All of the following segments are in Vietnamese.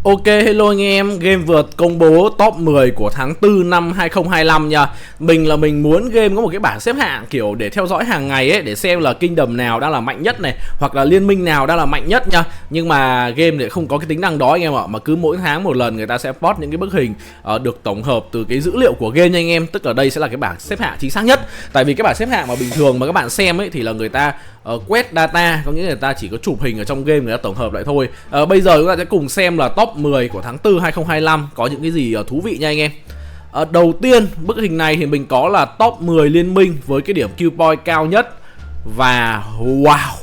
Ok, hello anh em, game vừa công bố top 10 của tháng 4 năm 2025 nha. Mình muốn game có một cái bảng xếp hạng kiểu để theo dõi hàng ngày ấy, để xem là kingdom nào đang là mạnh nhất này, hoặc là liên minh nào đang là mạnh nhất nha. Nhưng mà game thì không có cái tính năng đó anh em ạ, mà cứ mỗi tháng một lần người ta sẽ post những cái bức hình được tổng hợp từ cái dữ liệu của game nha anh em. Tức là đây sẽ là cái bảng xếp hạng chính xác nhất. Tại vì cái bảng xếp hạng mà bình thường mà các bạn xem ấy thì là người ta quét data, có nghĩa là người ta chỉ có chụp hình ở trong game người ta tổng hợp lại thôi. Bây giờ chúng ta sẽ cùng xem là top 10 của tháng 4 2025 có những cái gì thú vị nha anh em. Đầu tiên bức hình này thì mình có là top 10 liên minh với cái điểm kill point cao nhất. Và wow,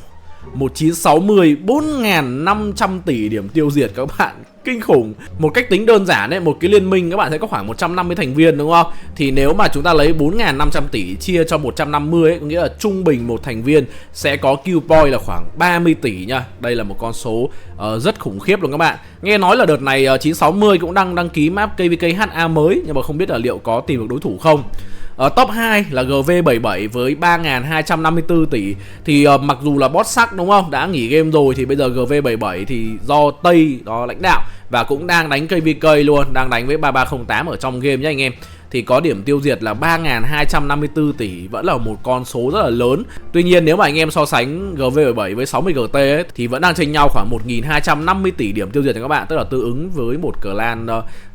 1960 4.500 tỷ điểm tiêu diệt các bạn, kinh khủng. Một cách tính đơn giản ấy, một cái liên minh các bạn sẽ có khoảng 150 thành viên đúng không? Thì nếu mà chúng ta lấy 4.500 tỷ chia cho 150 ấy, có nghĩa là trung bình một thành viên sẽ có kill point là khoảng 30 tỷ nha. Đây là một con số rất khủng khiếp luôn các bạn. Nghe nói là đợt này 960 cũng đang đăng ký map KVK HA mới, nhưng mà không biết là liệu có tìm được đối thủ không. Top 2 là GV77 với 3.254 tỷ. Thì mặc dù là boss sắc đúng không, đã nghỉ game rồi, thì bây giờ GV77 thì do Tây đó lãnh đạo và cũng đang đánh KVK luôn, đang đánh với 3308 ở trong game nhá anh em. Thì có điểm tiêu diệt là 3.254 tỷ, vẫn là một con số rất là lớn. Tuy nhiên nếu mà anh em so sánh GV77 với 60GT ấy, thì vẫn đang chênh nhau khoảng 1.250 tỷ điểm tiêu diệt cho các bạn. Tức là tương ứng với một clan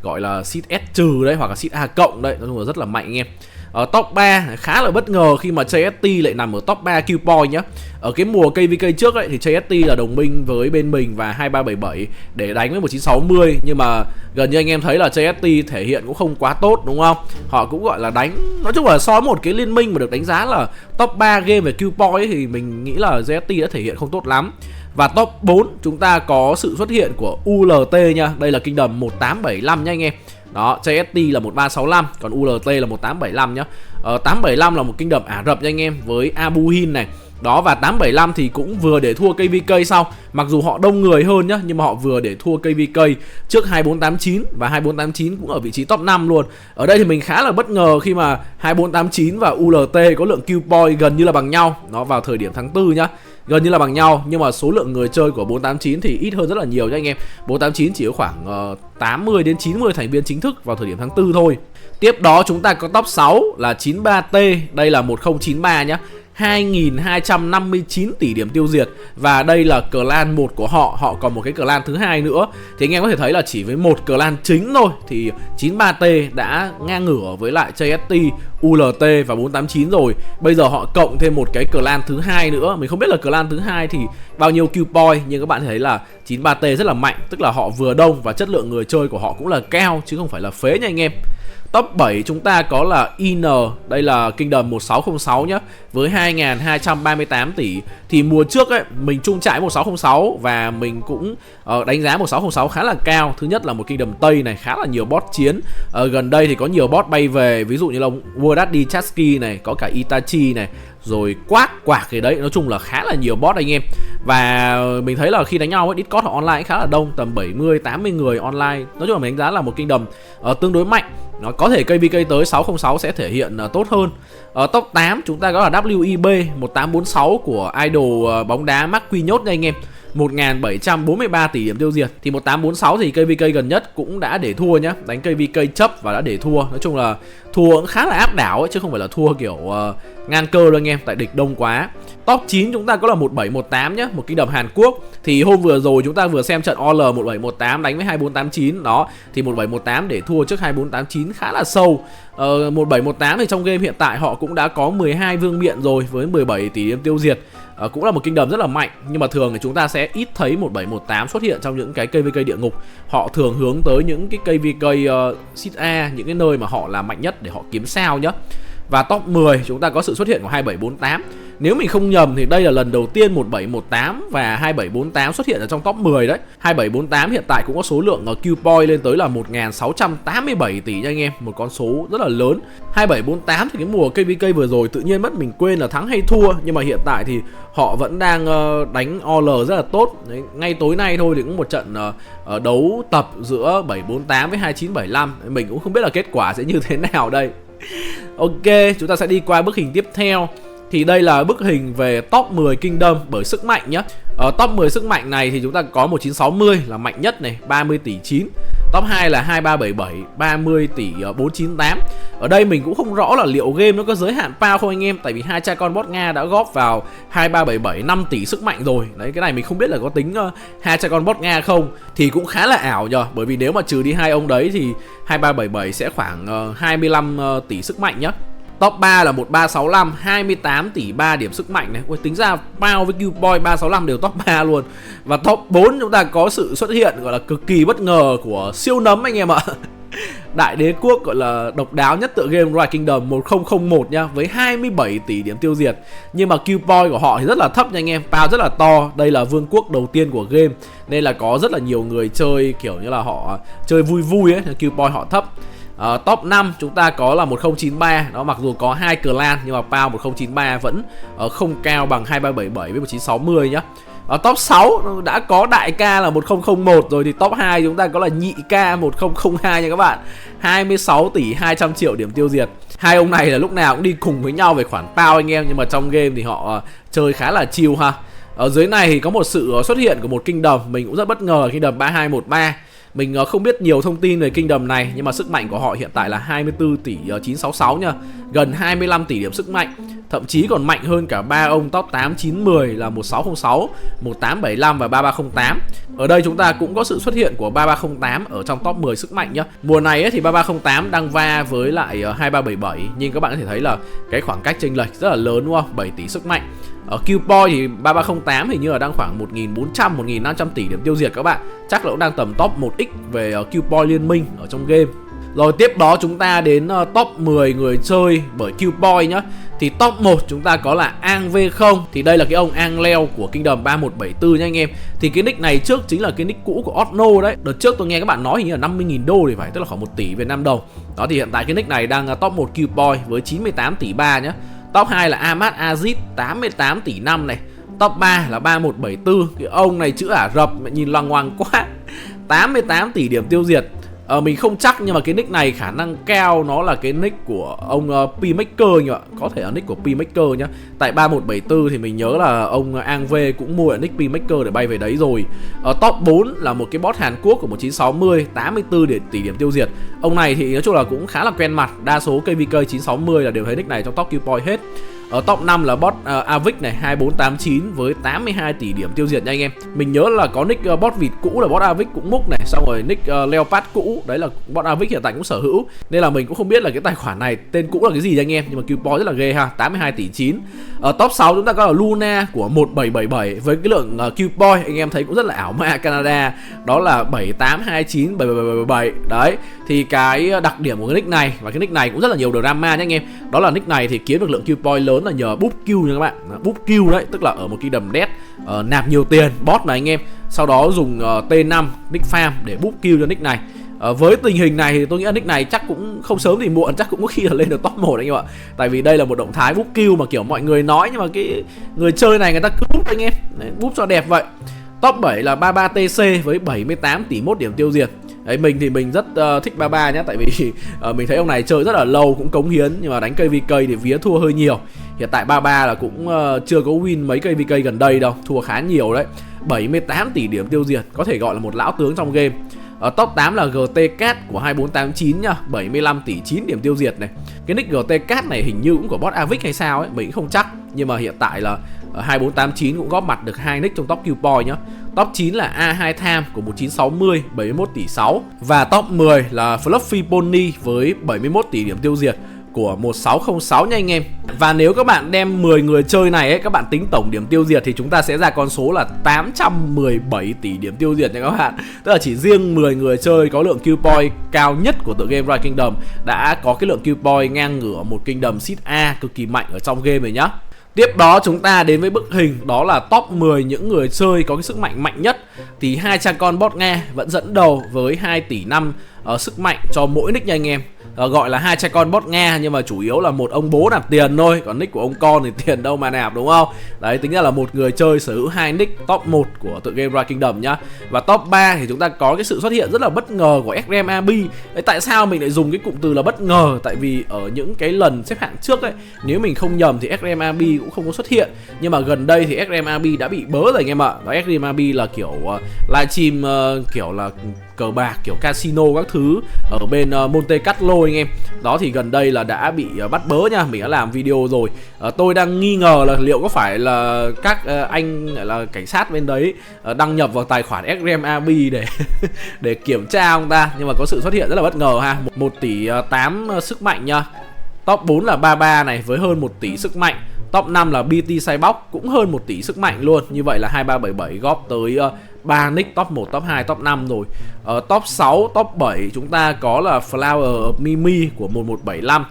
gọi là seed S trừ đấy, hoặc là seed A cộng đấy, nói chung là rất là mạnh anh em. Ở top 3 khá là bất ngờ khi mà JST lại nằm ở top 3 kill point nhá. Ở cái mùa KVK trước ấy thì JST là đồng minh với bên mình và 2377 để đánh với 1960, nhưng mà gần như anh em thấy là JST thể hiện cũng không quá tốt đúng không? Họ cũng gọi là đánh, nói chung là so với một cái liên minh mà được đánh giá là top 3 game về kill point ấy, thì mình nghĩ là JST đã thể hiện không tốt lắm. Và top 4 chúng ta có sự xuất hiện của ULT nha. Đây là kingdom 1875 nha anh em. Đó, JST là 1365, còn ULT là 1875 nhá. 875 là một kingdom Ả Rập nha anh em, với Abu Hin này. Đó, và 875 thì cũng vừa để thua KVK sau. Mặc dù họ đông người hơn nhá, nhưng mà họ vừa để thua KVK trước 2489. Và 2489 cũng ở vị trí top 5 luôn. Ở đây thì mình khá là bất ngờ khi mà 2489 và ULT có lượng kill point gần như là bằng nhau. Nó vào thời điểm tháng 4 nhá, gần như là bằng nhau, nhưng mà số lượng người chơi của 489 thì ít hơn rất là nhiều nha anh em. 489 chỉ có khoảng 80 đến 90 thành viên chính thức vào thời điểm tháng 4 thôi. Tiếp đó chúng ta có top 6 là 93T, đây là 1093 nhá. 2.259 tỷ điểm tiêu diệt. Và đây là clan 1 của họ. Họ còn một cái clan thứ hai nữa. Thì anh em có thể thấy là chỉ với một clan chính thôi thì 93T đã ngang ngửa với lại JST, ULT và 489 rồi. Bây giờ họ cộng thêm một cái clan thứ hai nữa. Mình không biết là clan thứ hai thì bao nhiêu kill point, nhưng các bạn thấy là 93T rất là mạnh. Tức là họ vừa đông và chất lượng người chơi của họ cũng là cao, chứ không phải là phế nha anh em. Top 7 chúng ta có là IN, đây là kingdom 1606 nhá, với 2.238 tỷ. Thì mùa trước ấy, mình chung trải 1606 và mình cũng đánh giá 1606 khá là cao. Thứ nhất là một kingdom Tây này, khá là nhiều boss chiến. Gần đây thì có nhiều boss bay về, ví dụ như là Wodaddy Chasky này, có cả Itachi này, rồi quạc cái đấy. Nói chung là khá là nhiều boss anh em. Và mình thấy là khi đánh nhau ấy, Discord họ online khá là đông, tầm 70-80 người online. Nói chung là mình đánh giá là một kingdom tương đối mạnh. Nó có thể KVK tới 606 sẽ thể hiện tốt hơn. Ở top 8 chúng ta có là WIB 1846 của idol bóng đá Marquinhos nha anh em. 1.743 tỷ điểm tiêu diệt. Thì 1846 thì KVK gần nhất cũng đã để thua nhá, đánh KVK chấp và đã để thua. Nói chung là thua cũng khá là áp đảo ấy, chứ không phải là thua kiểu ngang cơ đâu anh em, tại địch đông quá. Top 9 chúng ta có là 1718 nhá, một kingdom Hàn Quốc. Thì hôm vừa rồi chúng ta vừa xem trận OL 1718 đánh với 2489 đó, thì 1718 để thua trước 2489 khá là sâu. 1718 thì trong game hiện tại họ cũng đã có 12 vương miện rồi với 17 tỷ điểm tiêu diệt. Cũng là một kingdom rất là mạnh, nhưng mà thường thì chúng ta sẽ ít thấy 1718 xuất hiện trong những cái KVK địa ngục. Họ thường hướng tới những cái KVK seed A, những cái nơi mà họ là mạnh nhất để họ kiếm sao nhá. Và top 10 chúng ta có sự xuất hiện của 2748. Nếu mình không nhầm thì đây là lần đầu tiên 1718 và 2748 xuất hiện ở trong top 10 đấy. 2748 hiện tại cũng có số lượng kill point lên tới là 1.687 tỷ nha anh em, một con số rất là lớn. 2748 thì cái mùa KVK vừa rồi tự nhiên mất mình quên là thắng hay thua, nhưng mà hiện tại thì họ vẫn đang đánh OL rất là tốt. Đấy, ngay tối nay thôi thì cũng một trận đấu tập giữa 748 với 2975. Mình cũng không biết là kết quả sẽ như thế nào đây. Ok, chúng ta sẽ đi qua bức hình tiếp theo. Thì đây là bức hình về top 10 Kingdom bởi sức mạnh nhá. Ở top 10 sức mạnh này thì chúng ta có 1960 là mạnh nhất này, 30 tỷ 9. Top 2 là 2377, 30 tỷ 498. Ở đây mình cũng không rõ là liệu game nó có giới hạn power không anh em, tại vì hai cha con bot Nga đã góp vào 2377 5 tỷ sức mạnh rồi. Đấy, cái này mình không biết là có tính hai cha con bot Nga không, thì cũng khá là ảo nhờ, bởi vì nếu mà trừ đi hai ông đấy thì 2377 sẽ khoảng 25 tỷ sức mạnh nhá. Top 3 là 1365, 28 tỷ 3 điểm sức mạnh này. Ui, tính ra Pao với Qboy 365 đều top 3 luôn. Và top 4 chúng ta có sự xuất hiện gọi là cực kỳ bất ngờ của siêu nấm anh em ạ. Đại đế quốc gọi là độc đáo nhất tựa game Rise Kingdom 1001 nha, với 27 tỷ điểm tiêu diệt. Nhưng mà Qboy của họ thì rất là thấp nha anh em, Pao rất là to. Đây là vương quốc đầu tiên của game nên là có rất là nhiều người chơi kiểu như là họ chơi vui vui ấy, Qboy họ thấp. Top 5 chúng ta có là 1093. Đó, mặc dù có 2 clan nhưng mà Pao 1093 vẫn không cao bằng 2377 với 1960 nhá. Ở top 6 đã có đại ca là 1001 rồi, thì top 2 chúng ta có là nhị ca 1002 nha các bạn. 26 tỷ 200 triệu điểm tiêu diệt. Hai ông này là lúc nào cũng đi cùng với nhau về khoản Pao anh em, nhưng mà trong game thì họ chơi khá là chill ha. Ở dưới này thì có một sự xuất hiện của một Kingdom mình cũng rất bất ngờ, Kingdom 3213. Mình không biết nhiều thông tin về Kingdom này, nhưng mà sức mạnh của họ hiện tại là 24 tỷ 966 nha, gần 25 tỷ điểm sức mạnh. Thậm chí còn mạnh hơn cả ba ông top 8, 9, 10 là 1606, 1875 và 3308. Ở đây chúng ta cũng có sự xuất hiện của 3308 ở trong top 10 sức mạnh nhá. Mùa này ấy thì 3308 đang va với lại 2377, nhưng các bạn có thể thấy là cái khoảng cách chênh lệch rất là lớn đúng không? 7 tỷ sức mạnh. Ở Qboy thì 3308 hình như là đang khoảng 1400, 1500 tỷ điểm tiêu diệt các bạn. Chắc là cũng đang tầm top 1x về Qboy liên minh ở trong game. Rồi tiếp đó chúng ta đến top 10 người chơi bởi Qboy nhá. Thì top 1 chúng ta có là Ang V0. Thì đây là cái ông Ang Leo của Kingdom 3174 nha anh em. Thì cái nick này trước chính là cái nick cũ của Otno đấy. Đợt trước tôi nghe các bạn nói hình như là 50.000 đô thì phải, tức là khoảng 1 tỷ Việt Nam đồng. Đó, thì hiện tại cái nick này đang top 1 Qboy với 98 tỷ 3 nhá. Top 2 là Ahmad Aziz 88 tỷ 5 này. Top 3 là 3174. Cái ông này chữ Ả Rập nhìn loằng ngoằng quá. 88 tỷ điểm tiêu diệt. Mình không chắc nhưng mà cái nick này khả năng cao nó là cái nick của ông P-Maker nhỉ ạ. Có thể là nick của P-Maker nhá. Tại 3174 thì mình nhớ là ông Ang V cũng mua ở nick P-Maker để bay về đấy rồi. Ở top 4 là một cái bot Hàn Quốc của 1960, 84 tỷ điểm tiêu diệt. Ông này thì nói chung là cũng khá là quen mặt. Đa số KVK 960 là đều thấy nick này trong top Qboy hết. Ở top 5 là bot Avic này 2489 với 82 tỷ điểm tiêu diệt nha anh em. Mình nhớ là có nick bot vịt cũ là bot Avic cũng múc này, xong rồi nick Leopard cũ đấy là bot Avic hiện tại cũng sở hữu. Nên là mình cũng không biết là cái tài khoản này tên cũ là cái gì nha anh em, nhưng mà Qboy rất là ghê ha, 82 tỷ 9. Ở top 6 chúng ta có là Luna của 1777 với cái lượng Qboy anh em thấy cũng rất là ảo ma Canada, đó là 7829 7777 đấy. Thì cái đặc điểm của cái nick này, và cái nick này cũng rất là nhiều drama nhé anh em, đó là nick này thì kiếm được lượng Qboy lớn là nhờ búp Q nha các bạn. Búp Q đấy, tức là ở một cái đầm đét nạp nhiều tiền bot này anh em, sau đó dùng T5 nick farm để búp Q cho nick này. Với tình hình này thì tôi nghĩ là nick này chắc cũng không sớm thì muộn, chắc cũng có khi là lên được top 1 anh em ạ. Tại vì đây là một động thái búp Q mà kiểu mọi người nói, nhưng mà cái người chơi này người ta cứ búp anh em, búp cho đẹp vậy. Top 7 là 33TC với 78 tỷ 1 điểm tiêu diệt. Đấy, mình thì mình rất thích 33 nhé, tại vì mình thấy ông này chơi rất là lâu, cũng cống hiến, nhưng mà đánh cây VK thì vía thua hơi nhiều. Hiện tại 33 là cũng chưa có win mấy cây VK gần đây đâu, thua khá nhiều đấy. 78 tỷ điểm tiêu diệt, có thể gọi là một lão tướng trong game. Ở top 8 là GT Cat của 2489 nha, 75 tỷ 9 điểm tiêu diệt này. Cái nick GT Cat này hình như cũng của bot Avic hay sao ấy, mình cũng không chắc. Nhưng mà hiện tại là 2489 cũng góp mặt được hai nick trong top Qboy nhá. Top 9 là A2 Tham của 1960, 71 tỷ 6. Và top 10 là Fluffy Pony với 71 tỷ điểm tiêu diệt của 1606 nha anh em. Và nếu các bạn đem 10 người chơi này ấy, các bạn tính tổng điểm tiêu diệt thì chúng ta sẽ ra con số là 817 tỷ điểm tiêu diệt nha các bạn. Tức là chỉ riêng 10 người chơi có lượng Qboy cao nhất của tựa game Rise Kingdom đã có cái lượng Qboy ngang ngửa một Kingdom Seed A cực kỳ mạnh ở trong game này nhá. Tiếp đó chúng ta đến với bức hình đó là top 10 những người chơi có cái sức mạnh mạnh nhất. Thì hai cha con bot Nga vẫn dẫn đầu với 2 tỷ 5 sức mạnh cho mỗi nick nha anh em. Gọi là hai cha con bot Nga nhưng mà chủ yếu là một ông bố nạp tiền thôi, còn nick của ông con thì tiền đâu mà nạp, đúng không? Đấy, tính ra là một người chơi sở hữu 2 nick top 1 của tựa game Rise Kingdom nhá. Và top 3 thì chúng ta có cái sự xuất hiện rất là bất ngờ của Extreme Abi. Đấy, tại sao mình lại dùng cái cụm từ là bất ngờ? Tại vì ở những cái lần xếp hạng trước ấy, nếu mình không nhầm thì Extreme Abi cũng không có xuất hiện. Nhưng mà gần đây thì Extreme Abi đã bị bớ rồi anh em ạ. Và Extreme Abi là kiểu livestream kiểu là cờ bạc, kiểu casino các thứ ở bên Monte Carlo anh em. Đó thì gần đây là đã bị bắt bớ nha. Mình đã làm video rồi. Tôi đang nghi ngờ là liệu có phải là các anh là cảnh sát bên đấy đăng nhập vào tài khoản Extreme Abi để để kiểm tra ông ta. Nhưng mà có sự xuất hiện rất là bất ngờ ha. 1 tỷ 8 sức mạnh nha. Top 4 là 33 này với hơn 1 tỷ sức mạnh. Top 5 là BT Cybox cũng hơn 1 tỷ sức mạnh luôn. Như vậy là 2377 góp tới 3 nick top 1, top 2, top 5 rồi. Top 6, top 7 chúng ta có là Flower of Mimi của 1175,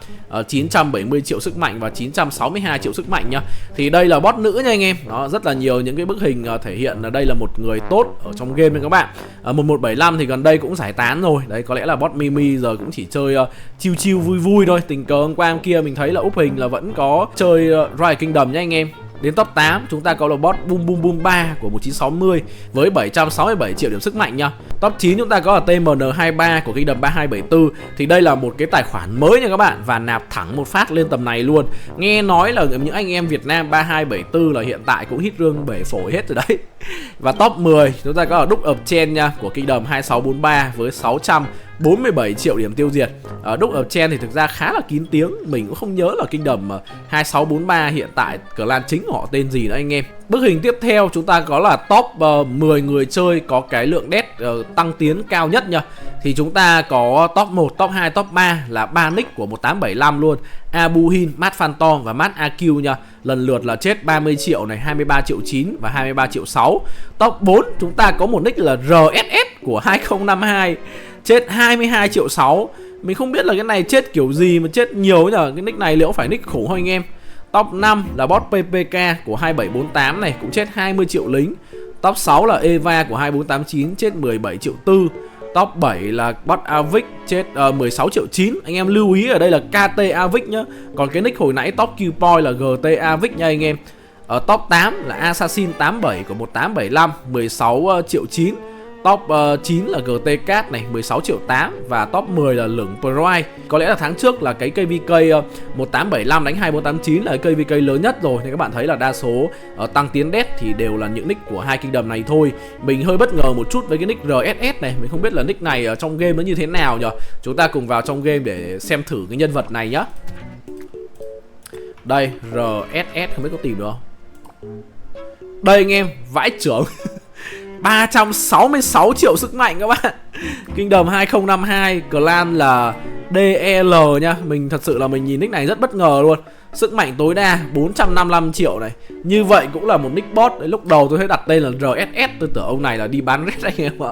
970 triệu sức mạnh và 962 triệu sức mạnh nhá. Thì đây là bot nữ nha anh em. Đó, rất là nhiều những cái bức hình thể hiện là đây là một người tốt ở trong game nha các bạn. 1175 thì gần đây cũng giải tán rồi. Đấy, có lẽ là bot Mimi giờ cũng chỉ chơi chill chill vui vui thôi. Tình cờ hôm qua hôm kia mình thấy là úp hình là vẫn có chơi Rise Kingdom nha anh em. Đến top 8 chúng ta có là bot Boom Boom Boom 3 của 1960 với 767 triệu điểm sức mạnh nha. Top 9 chúng ta có là TMN23 của Kingdom 3274. Thì đây là một cái tài khoản mới nha các bạn, và nạp thẳng một phát lên tầm này luôn. Nghe nói là những anh em Việt Nam 3274 là hiện tại cũng hit rương bể phổi hết rồi đấy. Và top 10 chúng ta có là Duke of Chen nha của Kingdom 2643 với 647 triệu điểm tiêu diệt. Duke of Chen thì thực ra khá là kín tiếng. Mình cũng không nhớ là Kingdom 2643 hiện tại clan chính của họ tên gì nữa anh em. Bức hình tiếp theo chúng ta có là top 10 người chơi có cái lượng death tăng tiến cao nhất nha. Thì chúng ta có top 1, top 2, top 3 là 3 nick của 1875 luôn. Abuhin, Matt Phantom và Matt AQ nha. Lần lượt là chết 30 triệu này, 23 triệu 9 và 23 triệu 6. Top 4 chúng ta có một nick là RSS của 2052, chết 22 triệu 6. Mình không biết là cái này chết kiểu gì mà chết nhiều nhờ. Cái nick này liệu phải nick khủng không anh em. Top 5 là bot PPK của 2748 này, cũng chết 20 triệu lính. Top 6 là Eva của 2489 chết 17 triệu 4. Top 7 là bot Avic chết 16 triệu 9. Anh em lưu ý ở đây là KT Avic nhá. Còn cái nick hồi nãy top Q point là GT Avic nha anh em. Ở top 8 là Assassin 87 của 1875 16 triệu 9. Top 9 là GT Cat này 16 triệu 8. Và top 10 là Lửng Pride. Có lẽ là tháng trước là cái KVK 1875 đánh 2489 là cái KVK lớn nhất rồi. Nên các bạn thấy là đa số tăng tiến death thì đều là những nick của hai Kingdom này thôi. Mình hơi bất ngờ một chút với cái nick RSS này. Mình không biết là nick này ở trong game nó như thế nào nhỉ. Chúng ta cùng vào trong game để xem thử cái nhân vật này nhá. Đây, RSS không biết có tìm được không. Đây anh em, vãi trưởng 366 triệu sức mạnh các bạn. Kingdom 2052, clan là DL nha. Mình thật sự là mình nhìn nick này rất bất ngờ luôn. Sức mạnh tối đa 455 triệu này. Như vậy cũng là một nick bot. Đấy, lúc đầu tôi thấy đặt tên là RSS, tôi tưởng ông này là đi bán red anh em ạ.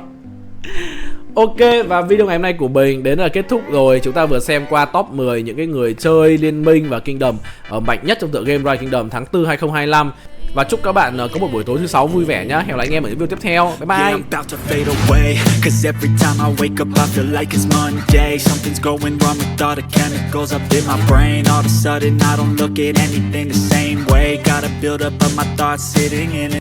Ok, và video ngày hôm nay của mình đến là kết thúc rồi. Chúng ta vừa xem qua top 10 những cái người chơi liên minh và Kingdom mạnh nhất trong tựa game Rise Kingdom tháng 4 2025. Và chúc các bạn có một buổi tối thứ sáu vui vẻ nhá. Hẹn gặp lại anh em ở những video tiếp theo. Bye bye.